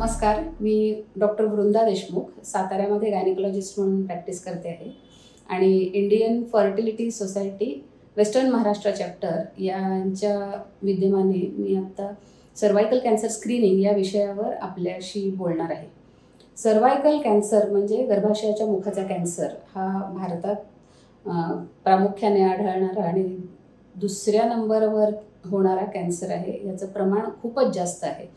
नमस्कार, मी doctor Vrinda Deshmukh साताऱ्यामध्ये gynaecologist म्हणून practice करते आहे आणि Indian fertility society western Maharashtra chapter यांच्या विद्यमाने मी आता सर्वायकल कॅन्सर स्क्रीनिंग या विषयावर आपल्याशी बोलणार आहे. सर्वायकल कॅन्सर म्हणजे गर्भाशयाच्या मुखाचा कॅन्सर हा भारतात प्रामुख्याने आढळणारा आणि दुसऱ्या नंबरवर होणारा कॅन्सर आहे. याचं प्रमाण खूपच जास्त आहे.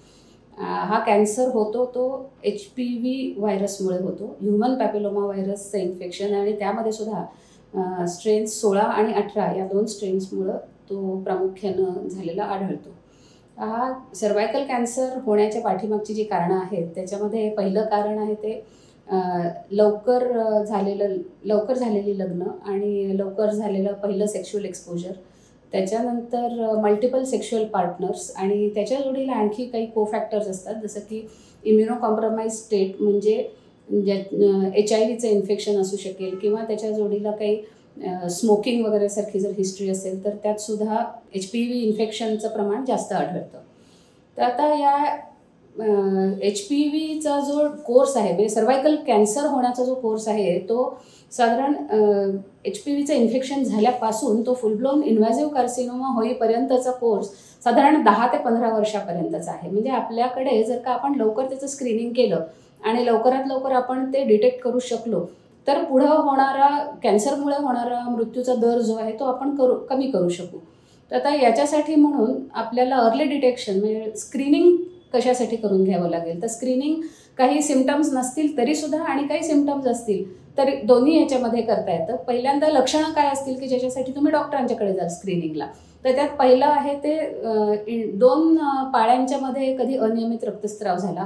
हा कॅन्सर होतो तो HPV व्हायरसमुळे होतो, ह्युमन पॅपिलोमा व्हायरसचं इन्फेक्शन, आणि त्यामध्ये सुद्धा स्ट्रेन्स 16 आणि 18 या 2 स्ट्रेन्समुळं तो प्रामुख्यानं झालेला आढळतो. हा सर्वायकल कॅन्सर होण्याच्या पाठीमागची जी कारणं आहेत त्याच्यामध्ये पहिलं कारण आहे ते लवकर झालेली लग्न आणि लवकर झालेलं पहिलं सेक्शुअल एक्सपोजर, त्याच्यानंतर मल्टिपल सेक्शुअल पार्टनर्स, आणि त्याच्या जोडीला आणखी काही कोफॅक्टर्स असतात जसं की इम्युनो कॉम्प्रोमाइज स्टेट म्हणजे HIV इन्फेक्शन असू शकेल, किंवा त्याच्या जोडीला काही स्मोकिंग वगैरे सारखी जर हिस्ट्री असेल तर त्यातसुद्धा HPV इन्फेक्शनचं प्रमाण जास्त आढळतं. तर आता या HPVचा जो कोर्स आहे म्हणजे सर्वायकल कॅन्सर होण्याचा जो कोर्स आहे तो साधारण HPVचं इन्फेक्शन झाल्यापासून तो फुल ब्लोन इन्व्हॅझिव्ह कार्सिनोमा होईपर्यंतचा कोर्स साधारण 10 ते 15 वर्षापर्यंतचा आहे. म्हणजे आपल्याकडे जर का आपण लवकर त्याचं स्क्रीनिंग केलं आणि लवकरात लवकर आपण ते डिटेक्ट करू शकलो तर पुढं होणारा कॅन्सरमुळे होणारा मृत्यूचा दर जो आहे तो आपण कमी करू शकू. तर आता याच्यासाठी म्हणून आपल्याला अर्ली डिटेक्शन म्हणजे स्क्रीनिंग कशासाठी करून घ्यावं लागेल. तर स्क्रीनिंग काही सिम्पटम्स नसतील तरीसुद्धा आणि काही सिम्पटम्स असतील तरी दोन्ही ह्याच्यामध्ये करता येतं. पहिल्यांदा लक्षणं काय असतील की ज्याच्यासाठी तुम्ही डॉक्टरांच्याकडे जाल स्क्रीनिंगला, तर त्यात पहिलं आहे ते 2 पाळ्यांच्यामध्ये कधी अनियमित रक्तस्राव झाला,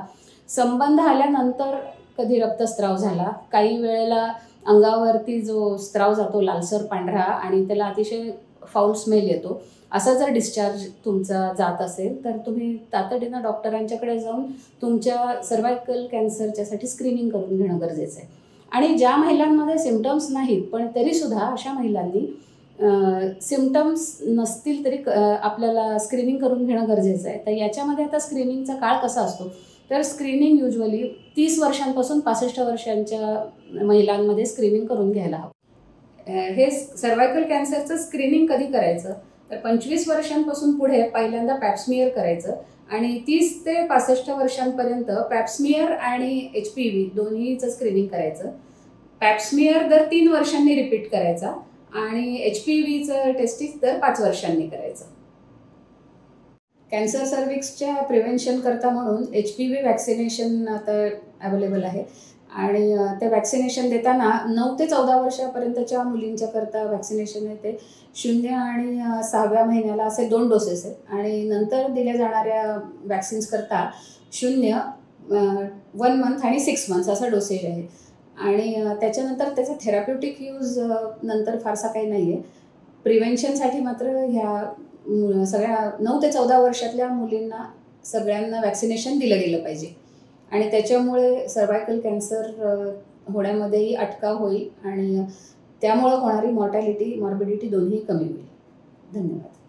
संबंध आल्यानंतर कधी रक्तस्राव झाला, काही वेळेला अंगावरती जो स्त्राव जातो लालसर पांढरा आणि त्याला अतिशय फाऊल स्मेल येतो, असा जर डिस्चार्ज तुमचा जात असेल तर तुम्ही तातडीनं डॉक्टरांच्याकडे जाऊन तुमच्या सर्वायकल कॅन्सरच्यासाठी स्क्रीनिंग करून घेणं गरजेचं आहे. आणि ज्या महिलांमध्ये सिम्पटम्स नाहीत पण तरीसुद्धा अशा महिलांनी सिम्पटम्स नसतील तरी आपल्याला स्क्रीनिंग करून घेणं गरजेचं आहे. तर याच्यामध्ये आता स्क्रीनिंगचा काळ कसा असतो तर स्क्रीनिंग युजली 30 वर्षांपासून 65 वर्षांच्या महिलांमध्ये स्क्रीनिंग करून घ्यायला हवं. हे सर्वायकल कॅन्सरचं स्क्रीनिंग कधी करायचं तर 25 वर्षांपासून पुढे पहिल्यांदा पॅप्समियर करायचं आणि 30 ते 65 वर्षांपर्यंत पॅप्समियर आणि HPV दोन्हीचं स्क्रीनिंग करायचं. पॅप्समियर दर 3 वर्षांनी रिपीट करायचा आणि HPVचं टेस्टिंग दर 5 वर्षांनी करायचं. कॅन्सर सर्व्हिक्सच्या प्रिव्हेन्शन करता म्हणून HPV वॅक्सिनेशन आता अवेलेबल आहे आणि ते वॅक्सिनेशन देताना 9 ते 14 वर्षापर्यंतच्या मुलींच्या करता वॅक्सिनेशन आहे ते 0 आणि 6व्या महिन्याला असे 2 डोसेस आहेत, आणि नंतर दिल्या जाणाऱ्या वॅक्सिन्स करता 0, 1 मंथ आणि 6 मंथ्स असा डोसेज आहे. आणि त्याच्यानंतर त्याचा थेराप्युटिक यूज नंतर फारसा काही नाही आहे. प्रिव्हेन्शनसाठी मात्र ह्या सगळ्या 9 ते 14 वर्षातल्या मुलींना सगळ्यांना वॅक्सिनेशन दिलं गेलं पाहिजे आणि त्याच्यामुळे सर्वायकल कॅन्सर होण्यामध्येही अटकाव होईल आणि त्यामुळे होणारी मॉर्बिडिटी दोन्ही कमी होईल. धन्यवाद.